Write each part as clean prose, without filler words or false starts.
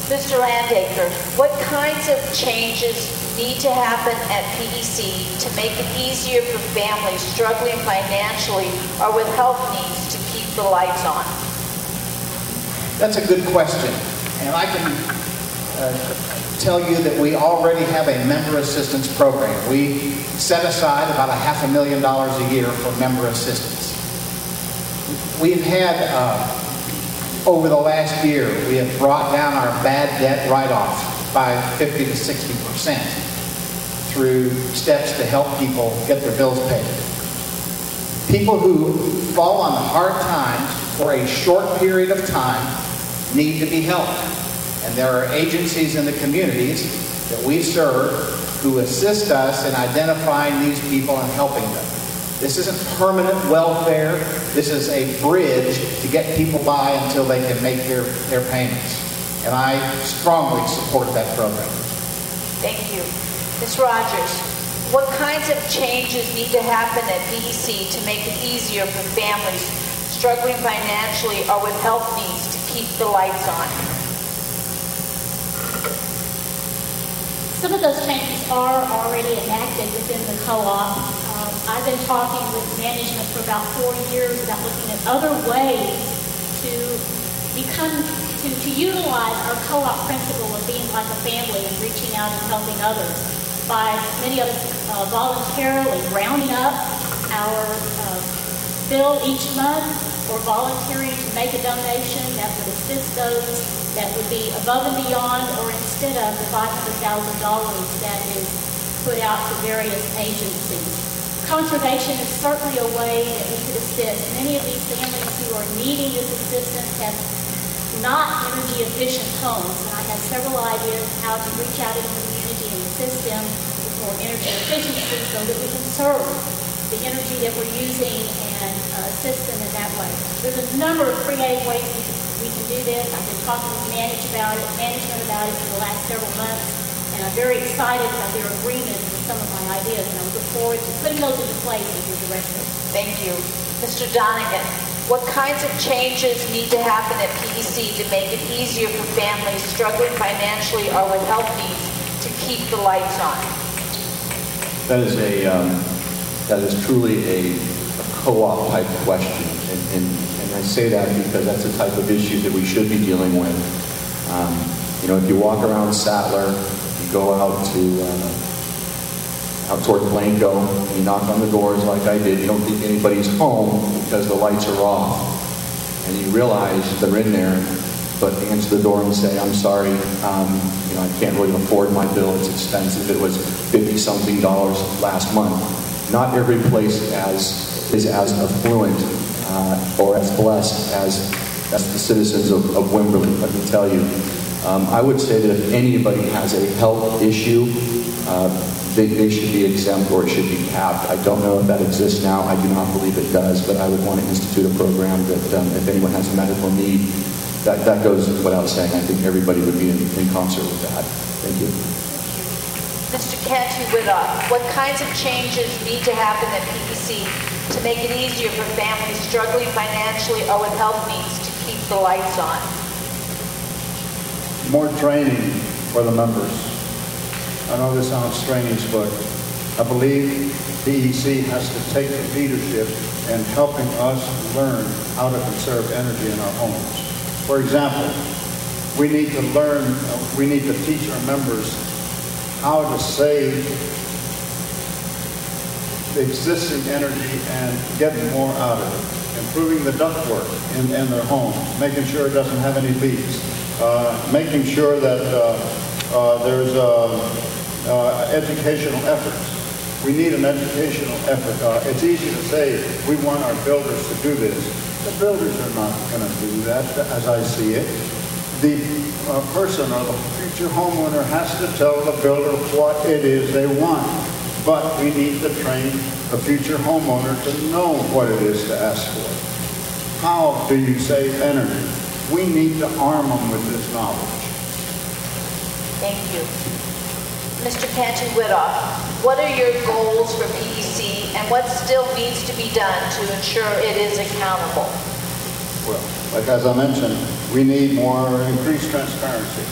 Mr. Landaker, what kinds of changes need to happen at PEC to make it easier for families struggling financially or with health needs to keep the lights on? That's a good question, and I can tell you that we already have a member assistance program. We set aside about $500,000 a year for member assistance. We've had, over the last year, we have brought down our bad debt write-off by 50 to 60% through steps to help people get their bills paid. People who fall on hard times for a short period of time need to be helped. And there are agencies in the communities that we serve who assist us in identifying these people and helping them. This isn't permanent welfare. This is a bridge to get people by until they can make their payments. And I strongly support that program. Thank you. Ms. Rogers, what kinds of changes need to happen at PEC to make it easier for families struggling financially or with health needs to keep the lights on? Some of those changes are already enacted within the co-op. I've been talking with management for about 4 years about looking at other ways to utilize our co-op principle of being like a family and reaching out and helping others by many of us voluntarily rounding up our bill each month or volunteering to make a donation that would assist those that would be above and beyond or instead of the $500,000 that is put out to various agencies. Conservation is certainly a way that we could assist. Many of these families who are needing this assistance have not energy efficient homes, and I have several ideas how to reach out in the community and assist them with more energy efficiency so that we can serve the energy that we're using and assist them in that way. There's a number of creative ways we can do this. I've been talking with management about it for the last several months, and I'm very excited about their agreement with some of my ideas, and I look forward to putting those into place as your director. Thank you. Mr. Donegan, what kinds of changes need to happen at PEC to make it easier for families struggling financially or with health needs to keep the lights on? That is truly a co-op type question, and I say that because that's the type of issue that we should be dealing with. You know, if you walk around Sattler, you go out toward Blanco, you knock on the doors like I did, you don't think anybody's home because the lights are off. And you realize they're in there, but they answer the door and say, I'm sorry, you know, I can't really afford my bill, it's expensive. It was $50-something last month. Not every place is as affluent or as blessed as the citizens of Wimberley, let me tell you. I would say that if anybody has a health issue, they should be exempt or it should be capped. I don't know if that exists now. I do not believe it does, but I would want to institute a program that if anyone has a medical need, that goes without saying. I think everybody would be in concert with that. Thank you. Mr. Cantu-Withoff, what kinds of changes need to happen at PEC to make it easier for families struggling financially or with health needs to keep the lights on? More training for the members. I know this sounds strange, but I believe PEC has to take the leadership in helping us learn how to conserve energy in our homes. For example, we need to teach our members how to save the existing energy and get more out of it. Improving the ductwork in their homes, making sure it doesn't have any leaks, making sure that there's educational efforts. We need an educational effort. It's easy to say we want our builders to do this. The builders are not going to do that, as I see it. The person or the future homeowner has to tell the builder what it is they want. But we need to train the future homeowner to know what it is to ask for. How do you save energy? We need to arm them with this knowledge. Thank you. Mr. Cantu-Withoff, what are your goals for PEC and what still needs to be done to ensure it is accountable? Well, like as I mentioned, we need more increased transparency.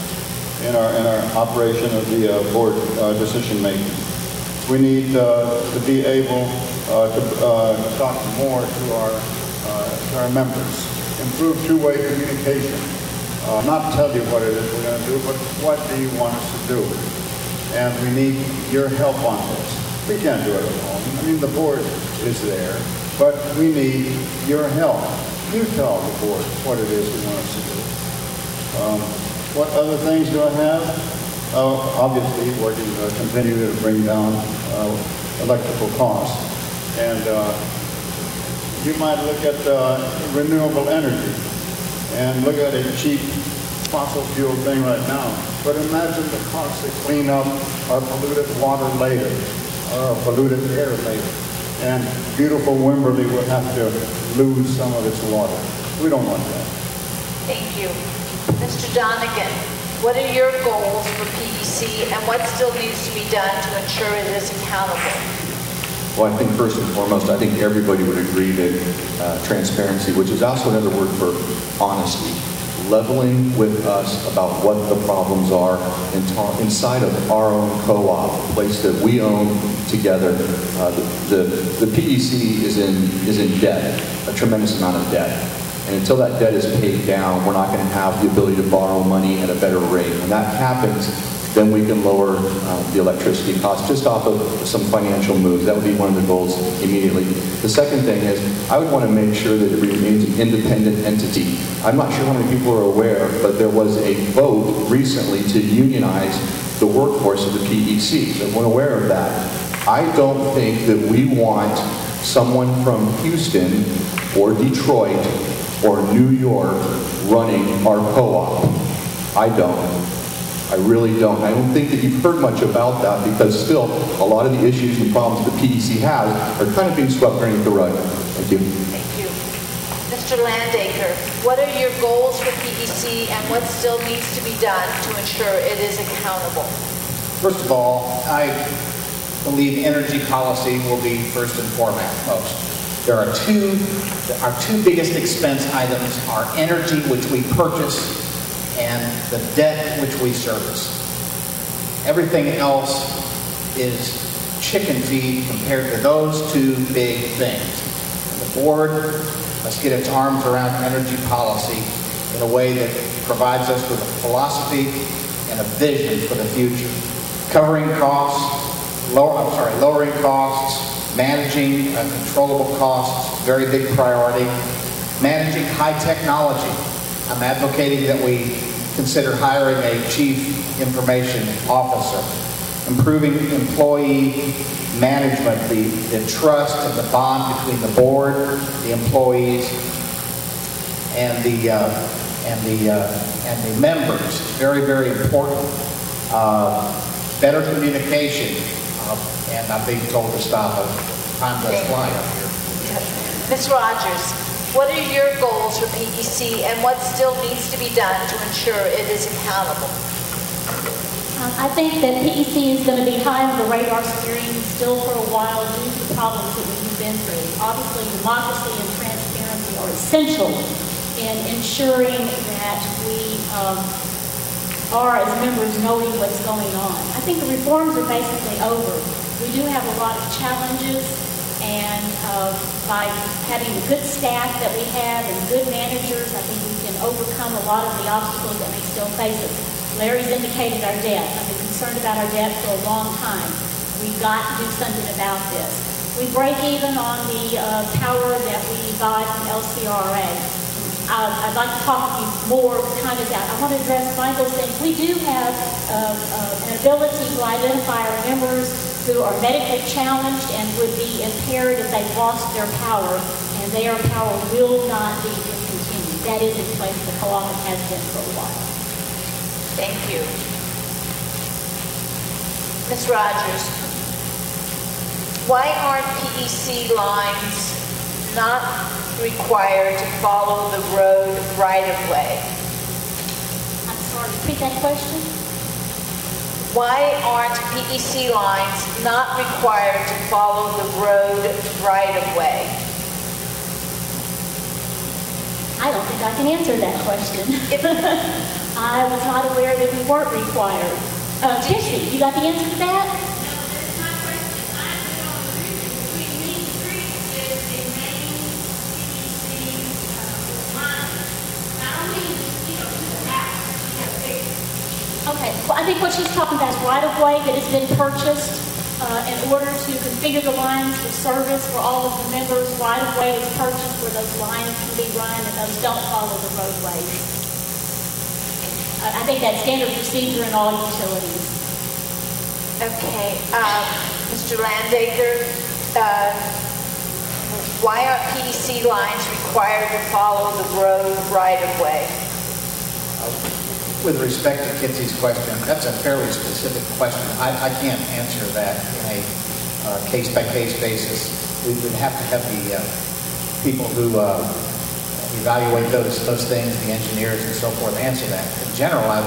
in our operation of the board decision making. We need to be able to talk more to our members, improve two-way communication, not tell you what it is we're going to do, but what do you want us to do? And we need your help on this. We can't do it alone. I mean, the board is there, but we need your help. You tell the board what it is we want us to do. What other things do I have? Obviously, working to continue to bring down electrical costs. And you might look at renewable energy and look at a cheap fossil fuel thing right now. But imagine the cost to clean up our polluted water later, or our polluted air later. And beautiful Wimberley will have to lose some of its water. We don't want that. Thank you. Mr. Donegan, what are your goals for PEC and what still needs to be done to ensure it is accountable? Well, I think first and foremost, I think everybody would agree that transparency, which is also another word for honesty, leveling with us about what the problems are inside of our own co-op, a place that we own together. The PEC is in debt, a tremendous amount of debt. And until that debt is paid down, we're not going to have the ability to borrow money at a better rate. When that happens, then we can lower the electricity costs just off of some financial moves. That would be one of the goals immediately. The second thing is, I would want to make sure that it remains an independent entity. I'm not sure how many people are aware, but there was a vote recently to unionize the workforce of the PEC. So we're aware of that. I don't think that we want someone from Houston or Detroit or New York running our co-op. I don't. I really don't. I don't think that you've heard much about that because still a lot of the issues and problems the PEC has are kind of being swept underneath the rug. Thank you. Thank you. Mr. Landaker, what are your goals for PEC and what still needs to be done to ensure it is accountable? First of all, I believe energy policy will be first and foremost. There are our two biggest expense items are energy, which we purchase, and the debt which we service. Everything else is chicken feed compared to those two big things. And the board must get its arms around energy policy in a way that provides us with a philosophy and a vision for the future. Covering costs, lowering costs, managing controllable costs, very big priority. Managing high technology. I'm advocating that we consider hiring a chief information officer. Improving employee management, the trust and the bond between the board, the employees, and the members. Very, very important. Better communication. And I'm being told to stop. Time goes flying up here. Ms. Rogers, what are your goals for PEC and what still needs to be done to ensure it is accountable? I think that PEC is going to be high on the radar screen still for a while due to the problems that we've been through. Obviously, democracy and transparency are essential in ensuring that we are, as members, knowing what's going on. I think the reforms are basically over. We do have a lot of challenges, and by having the good staff that we have and good managers, I think we can overcome a lot of the obstacles that may still face us. Larry's indicated our debt. I've been concerned about our debt for a long time. We've got to do something about this. We break even on the power that we buy from LCRA. I'd like to talk to you more, time is out. I want to address Michael's things. We do have an ability to identify our members who are medically challenged and would be impaired if they've lost their power, and their power will not be discontinued. That is in place. The co-op has been for a while. Thank you. Ms. Rogers, why aren't PEC lines not required to follow the road right-of-way? I'm sorry, repeat that question. Why aren't PEC lines not required to follow the road right-of-way? I don't think I can answer that question. I was not aware that we weren't required. Tiffany, you got the answer to that? Okay, well, I think what she's talking about is right-of-way that has been purchased in order to configure the lines for service for all of the members. Right-of-way is purchased where those lines can be run and those don't follow the roadways. I think that's standard procedure in all utilities. Okay, Mr. Landaker, why are PEC lines required to follow the road right-of-way? With respect to Kitsy's question, that's a fairly specific question. I can't answer that in a case-by-case basis. We would have to have the people who evaluate those things, the engineers and so forth, answer that. In general, I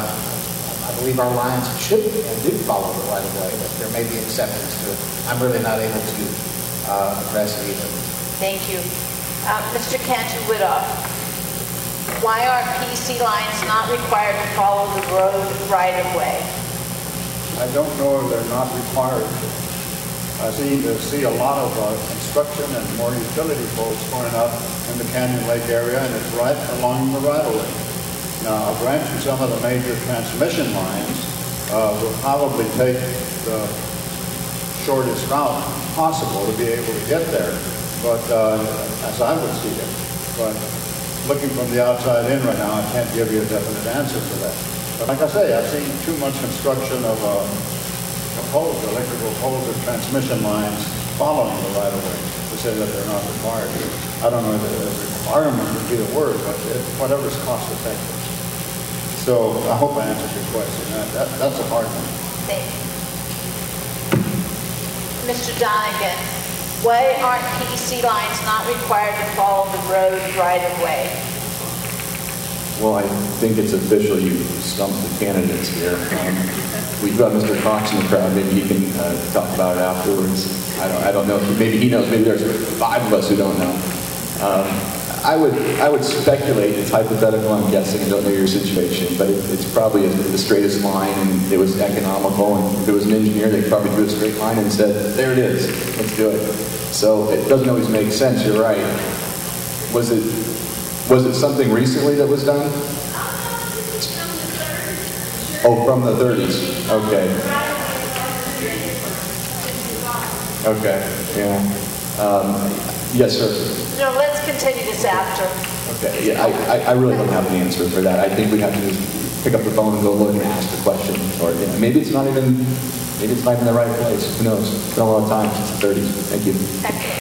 believe our lines should and do follow the right-of-way, but there may be exceptions to it. I'm really not able to address it either. Thank you. Mr. Cantu-Withoff, why are PEC lines not required to follow the road right-of-way? I don't know if they're not required. I see a lot of construction and more utility poles going up in the Canyon Lake area, and it's right along the right-of-way. Now, I'll grant you some of the major transmission lines will probably take the shortest route possible to be able to get there, but as I would see it. But looking from the outside in right now, I can't give you a definite answer for that. But like I say, I've seen too much construction of poles, electrical poles and transmission lines following the right-of-way to say that they're not required. I don't know if a requirement would be the word, but whatever's cost effective. So I hope I answered your question. That's a hard one. Thank you. Mr. Donegan, why aren't PEC lines not required to follow the road right-of-way? Well, I think it's official. You stumped the candidates here. We've got Mr. Cox in the crowd. Maybe he can talk about it afterwards. I don't know. Maybe he knows. Maybe there's 5 of us who don't know. I would speculate. It's hypothetical. I'm guessing. I don't know your situation, but it's probably the straightest line, and it was economical. And if it was an engineer, they'd probably do a straight line and said, "There it is. Let's do it." So it doesn't always make sense. You're right. Was it something recently that was done? Oh, from the 30s. Okay. Okay. Yeah. Yes, sir. No, let's continue this after. Okay. Yeah, I really don't have an answer for that. I think we'd have to just pick up the phone and go look and ask the question. Or maybe it's not even the right place. Who knows? It's been a long time since the 30s. Thank you. Okay.